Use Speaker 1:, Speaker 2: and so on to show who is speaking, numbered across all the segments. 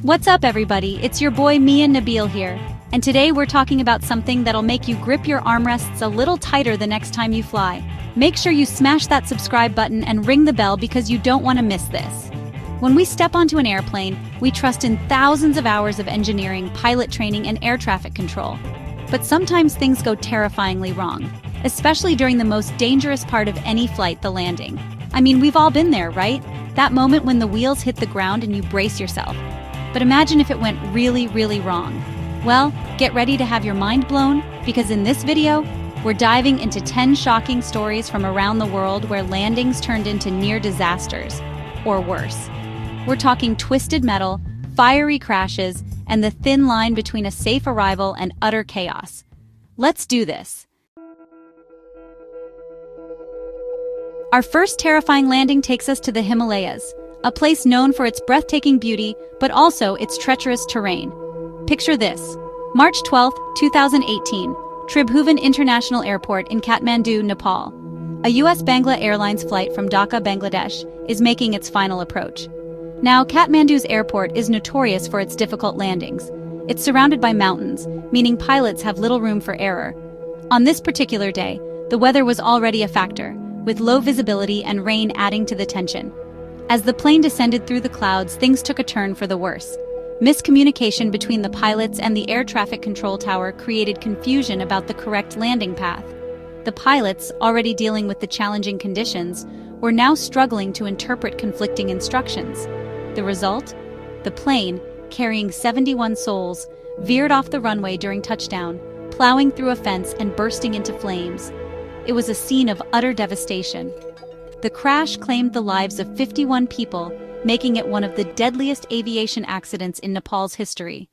Speaker 1: What's up, everybody? It's your boy Mia Nabil here, and today we're talking about something that'll make you grip your armrests a little tighter the next time you fly. Make sure you smash that subscribe button and ring the bell because you don't want to miss this. When we step onto an airplane, we trust in thousands of hours of engineering, pilot training, and air traffic control. But sometimes things go terrifyingly wrong, especially during the most dangerous part of any flight, the landing. I mean, we've all been there, right? That moment when the wheels hit the ground and you brace yourself. But imagine if it went really, really wrong. Well, get ready to have your mind blown, because in this video, we're diving into 10 shocking stories from around the world where landings turned into near disasters, or worse. We're talking twisted metal, fiery crashes, and the thin line between a safe arrival and utter chaos. Let's do this. Our first terrifying landing takes us to the Himalayas, a place known for its breathtaking beauty, but also its treacherous terrain. Picture this. March 12, 2018, Tribhuvan International Airport in Kathmandu, Nepal. A US Bangla Airlines flight from Dhaka, Bangladesh, is making its final approach. Now, Kathmandu's airport is notorious for its difficult landings. It's surrounded by mountains, meaning pilots have little room for error. On this particular day, the weather was already a factor, with low visibility and rain adding to the tension. As the plane descended through the clouds, things took a turn for the worse. Miscommunication between the pilots and the air traffic control tower created confusion about the correct landing path. The pilots, already dealing with the challenging conditions, were now struggling to interpret conflicting instructions. The result? The plane, carrying 71 souls, veered off the runway during touchdown, plowing through a fence and bursting into flames. It was a scene of utter devastation. The crash claimed the lives of 51 people, making it one of the deadliest aviation accidents in Nepal's history.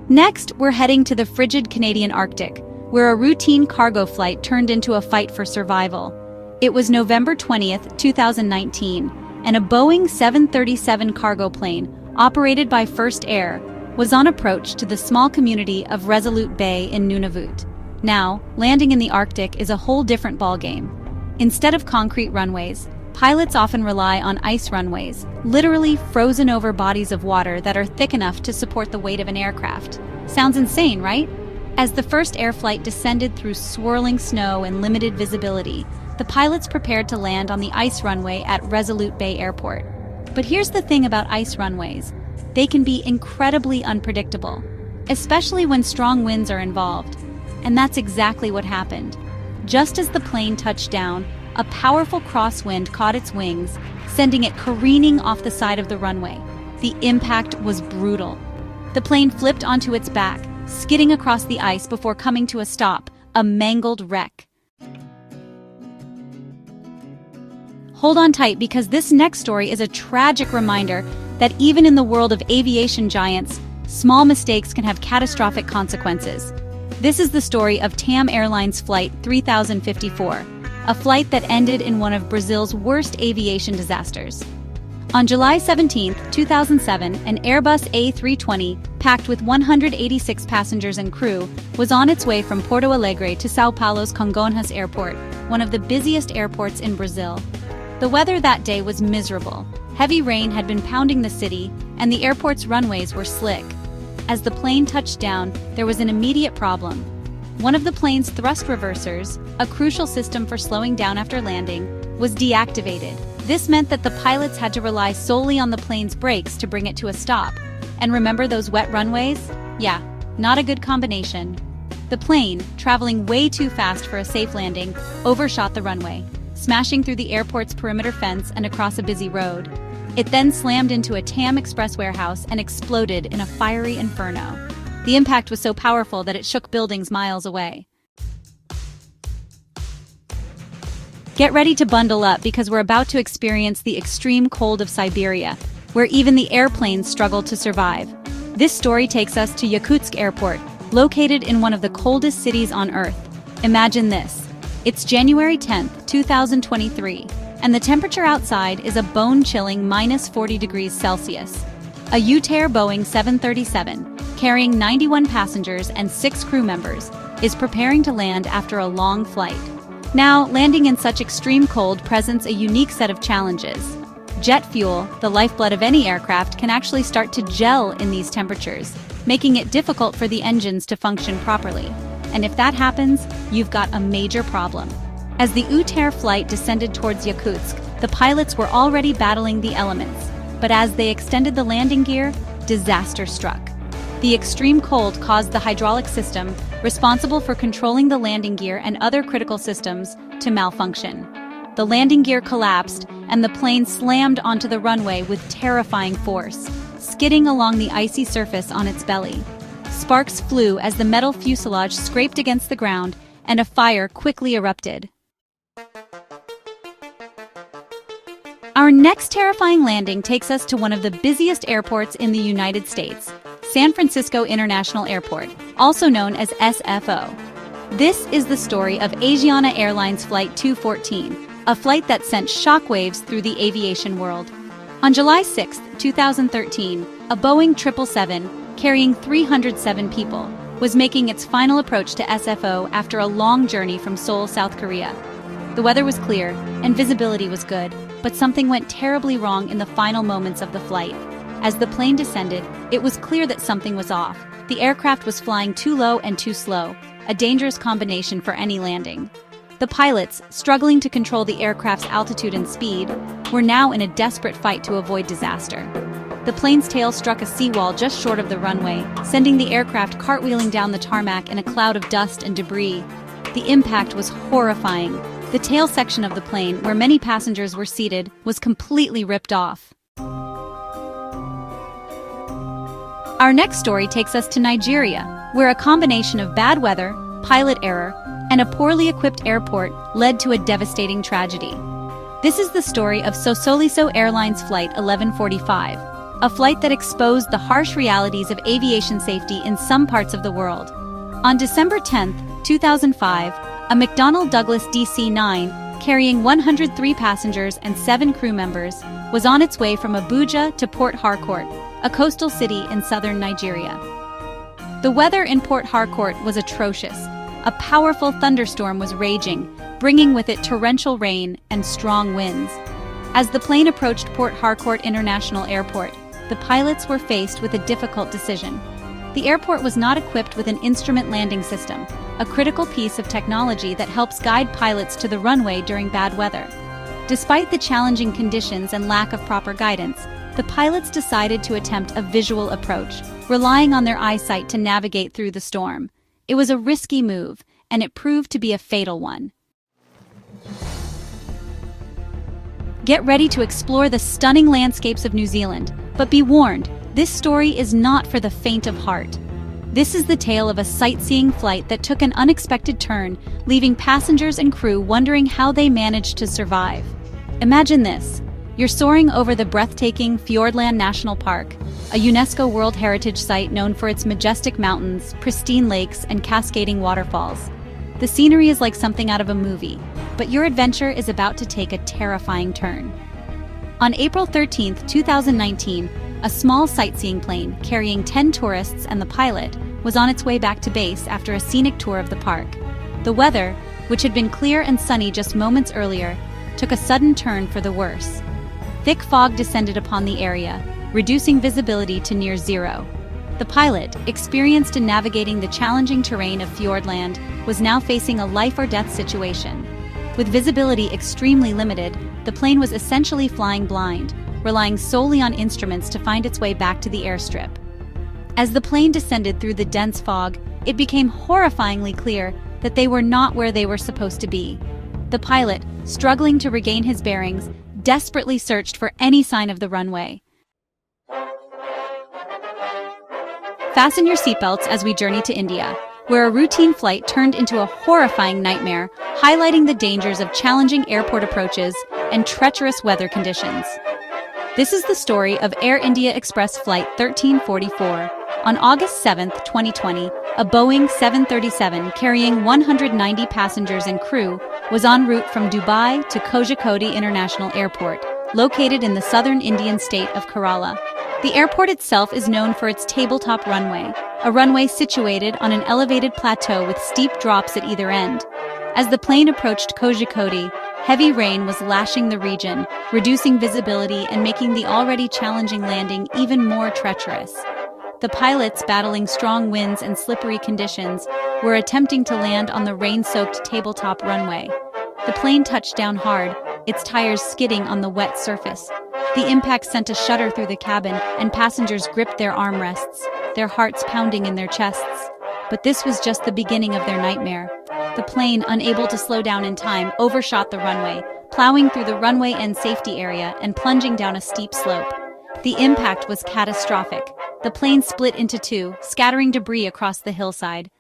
Speaker 1: Next, we're heading to the frigid Canadian Arctic, where a routine cargo flight turned into a fight for survival. It was November 20th, 2019, and a Boeing 737 cargo plane, operated by First Air, was on approach to the small community of Resolute Bay in Nunavut. Now, landing in the Arctic is a whole different ballgame. Instead of concrete runways, pilots often rely on ice runways, literally frozen over bodies of water that are thick enough to support the weight of an aircraft. Sounds insane, right? As the first air flight descended through swirling snow and limited visibility, the pilots prepared to land on the ice runway at Resolute Bay Airport. But here's the thing about ice runways. They can be incredibly unpredictable, especially when strong winds are involved. And that's exactly what happened. Just as the plane touched down, a powerful crosswind caught its wings, sending it careening off the side of the runway. The impact was brutal. The plane flipped onto its back, skidding across the ice before coming to a stop, a mangled wreck. Hold on tight, because this next story is a tragic reminder that even in the world of aviation giants, small mistakes can have catastrophic consequences. This is the story of TAM Airlines Flight 3054, a flight that ended in one of Brazil's worst aviation disasters. On July 17, 2007, an Airbus A320, packed with 186 passengers and crew, was on its way from Porto Alegre to São Paulo's Congonhas Airport, one of the busiest airports in Brazil. The weather that day was miserable. Heavy rain had been pounding the city, and the airport's runways were slick. As the plane touched down, there was an immediate problem. One of the plane's thrust reversers, a crucial system for slowing down after landing, was deactivated. This meant that the pilots had to rely solely on the plane's brakes to bring it to a stop. And remember those wet runways? Yeah, not a good combination. The plane, traveling way too fast for a safe landing, overshot the runway, smashing through the airport's perimeter fence and across a busy road. It then slammed into a TAM Express warehouse and exploded in a fiery inferno. The impact was so powerful that it shook buildings miles away. Get ready to bundle up, because we're about to experience the extreme cold of Siberia, where even the airplanes struggle to survive. This story takes us to Yakutsk Airport, located in one of the coldest cities on Earth. Imagine this. It's January 10th, 2023. And the temperature outside is a bone-chilling minus 40 degrees Celsius. A U-Tair Boeing 737, carrying 91 passengers and 6 crew members, is preparing to land after a long flight. Now, landing in such extreme cold presents a unique set of challenges. Jet fuel, the lifeblood of any aircraft, can actually start to gel in these temperatures, making it difficult for the engines to function properly. And if that happens, you've got a major problem. As the Utair flight descended towards Yakutsk, the pilots were already battling the elements. But as they extended the landing gear, disaster struck. The extreme cold caused the hydraulic system, responsible for controlling the landing gear and other critical systems, to malfunction. The landing gear collapsed, and the plane slammed onto the runway with terrifying force, skidding along the icy surface on its belly. Sparks flew as the metal fuselage scraped against the ground, and a fire quickly erupted. Our next terrifying landing takes us to one of the busiest airports in the United States, San Francisco International Airport, also known as SFO. This is the story of Asiana Airlines Flight 214, a flight that sent shockwaves through the aviation world. On July 6, 2013, a Boeing 777, carrying 307 people, was making its final approach to SFO after a long journey from Seoul, South Korea. The weather was clear, and visibility was good, but something went terribly wrong in the final moments of the flight. As the plane descended, it was clear that something was off. The aircraft was flying too low and too slow, a dangerous combination for any landing. The pilots, struggling to control the aircraft's altitude and speed, were now in a desperate fight to avoid disaster. The plane's tail struck a seawall just short of the runway, sending the aircraft cartwheeling down the tarmac in a cloud of dust and debris. The impact was horrifying. The tail section of the plane, where many passengers were seated, was completely ripped off. Our next story takes us to Nigeria, where a combination of bad weather, pilot error, and a poorly equipped airport led to a devastating tragedy. This is the story of Sosoliso Airlines Flight 1145, a flight that exposed the harsh realities of aviation safety in some parts of the world. On December 10, 2005, a McDonnell Douglas DC-9, carrying 103 passengers and 7 crew members, was on its way from Abuja to Port Harcourt, a coastal city in southern Nigeria. The weather in Port Harcourt was atrocious. A powerful thunderstorm was raging, bringing with it torrential rain and strong winds. As the plane approached Port Harcourt International Airport, the pilots were faced with a difficult decision. The airport was not equipped with an instrument landing system, a critical piece of technology that helps guide pilots to the runway during bad weather. Despite the challenging conditions and lack of proper guidance, the pilots decided to attempt a visual approach, relying on their eyesight to navigate through the storm. It was a risky move, and it proved to be a fatal one. Get ready to explore the stunning landscapes of New Zealand, but be warned, this story is not for the faint of heart. This is the tale of a sightseeing flight that took an unexpected turn, leaving passengers and crew wondering how they managed to survive. Imagine this. You're soaring over the breathtaking Fiordland National Park, a UNESCO World Heritage Site known for its majestic mountains, pristine lakes, and cascading waterfalls. The scenery is like something out of a movie, but your adventure is about to take a terrifying turn. On April 13, 2019, a small sightseeing plane carrying 10 tourists and the pilot was on its way back to base after a scenic tour of the park. The weather, which had been clear and sunny just moments earlier, took a sudden turn for the worse. Thick fog descended upon the area, reducing visibility to near zero. The pilot, experienced in navigating the challenging terrain of Fiordland, was now facing a life-or-death situation. With visibility extremely limited, the plane was essentially flying blind, relying solely on instruments to find its way back to the airstrip. As the plane descended through the dense fog, it became horrifyingly clear that they were not where they were supposed to be. The pilot, struggling to regain his bearings, desperately searched for any sign of the runway. Fasten your seatbelts as we journey to India, where a routine flight turned into a horrifying nightmare, highlighting the dangers of challenging airport approaches and treacherous weather conditions. This is the story of Air India Express Flight 1344. On August 7, 2020, a Boeing 737 carrying 190 passengers and crew was en route from Dubai to Kozhikode International Airport, located in the southern Indian state of Kerala. The airport itself is known for its tabletop runway, a runway situated on an elevated plateau with steep drops at either end. As the plane approached Kozhikode, Heavy rain was lashing the region, reducing visibility and making the already challenging landing even more treacherous. The pilots, battling strong winds and slippery conditions, were attempting to land on the rain-soaked tabletop runway. The plane touched down hard, its tires skidding on the wet surface. The impact sent a shudder through the cabin, and passengers gripped their armrests, their hearts pounding in their chests. But this was just the beginning of their nightmare. The plane, unable to slow down in time, overshot the runway, plowing through the runway end safety area and plunging down a steep slope. The impact was catastrophic. The plane split into two, scattering debris across the hillside.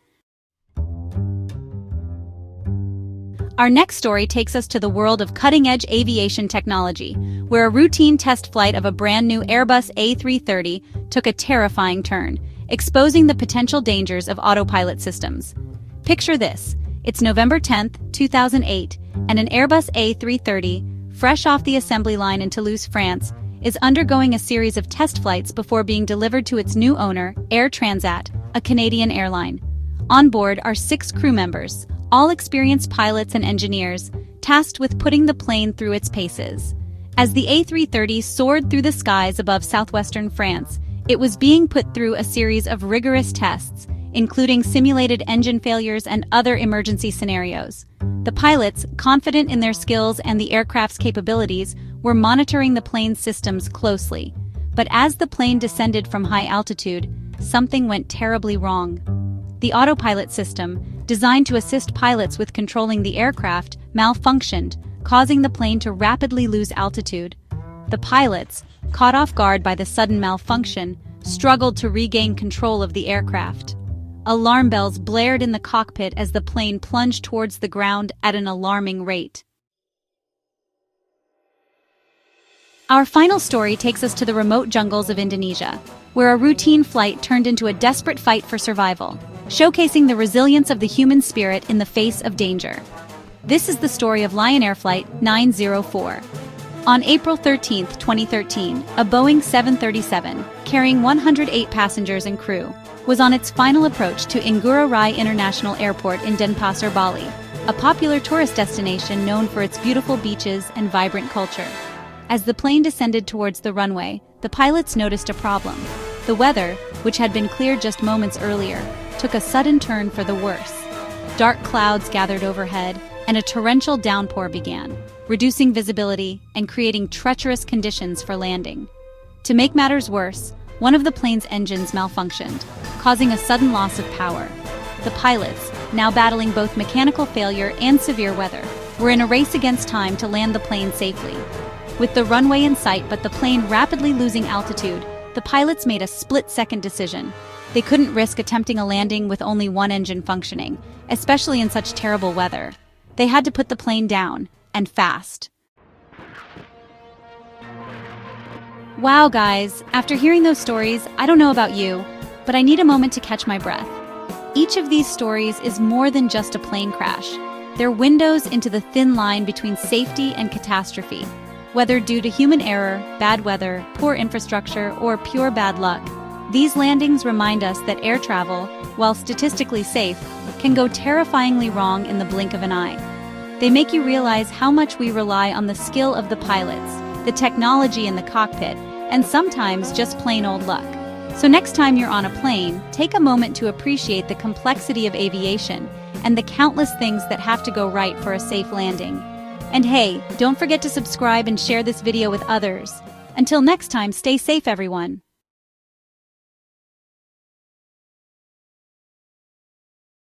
Speaker 1: Our next story takes us to the world of cutting-edge aviation technology, where a routine test flight of a brand-new Airbus A330 took a terrifying turn, exposing the potential dangers of autopilot systems. Picture this. It's November 10, 2008, and an Airbus A330, fresh off the assembly line in Toulouse, France, is undergoing a series of test flights before being delivered to its new owner, Air Transat, a Canadian airline. On board are 6 crew members, all experienced pilots and engineers, tasked with putting the plane through its paces. As the A330 soared through the skies above southwestern France, it was being put through a series of rigorous tests, including simulated engine failures and other emergency scenarios. The pilots, confident in their skills and the aircraft's capabilities, were monitoring the plane's systems closely. But as the plane descended from high altitude, something went terribly wrong. The autopilot system, designed to assist pilots with controlling the aircraft, malfunctioned, causing the plane to rapidly lose altitude. The pilots, caught off guard by the sudden malfunction, struggled to regain control of the aircraft. Alarm bells blared in the cockpit as the plane plunged towards the ground at an alarming rate. Our final story takes us to the remote jungles of Indonesia, where a routine flight turned into a desperate fight for survival, showcasing the resilience of the human spirit in the face of danger. This is the story of Lion Air Flight 904. On April 13, 2013, a Boeing 737, carrying 108 passengers and crew, was on its final approach to Ngurah Rai International Airport in Denpasar, Bali, a popular tourist destination known for its beautiful beaches and vibrant culture. As the plane descended towards the runway, the pilots noticed a problem. The weather, which had been clear just moments earlier, took a sudden turn for the worse. Dark clouds gathered overhead, and a torrential downpour began, reducing visibility and creating treacherous conditions for landing. To make matters worse, one of the plane's engines malfunctioned, causing a sudden loss of power. The pilots, now battling both mechanical failure and severe weather, were in a race against time to land the plane safely. With the runway in sight but the plane rapidly losing altitude, the pilots made a split-second decision. They couldn't risk attempting a landing with only one engine functioning, especially in such terrible weather. They had to put the plane down, and fast. Wow, guys, after hearing those stories, I don't know about you, but I need a moment to catch my breath. Each of these stories is more than just a plane crash. They're windows into the thin line between safety and catastrophe. Whether due to human error, bad weather, poor infrastructure, or pure bad luck, these landings remind us that air travel, while statistically safe, can go terrifyingly wrong in the blink of an eye. They make you realize how much we rely on the skill of the pilots, the technology in the cockpit, and sometimes just plain old luck. So next time you're on a plane, take a moment to appreciate the complexity of aviation and the countless things that have to go right for a safe landing. And hey, don't forget to subscribe and share this video with others. Until next time, stay safe, everyone.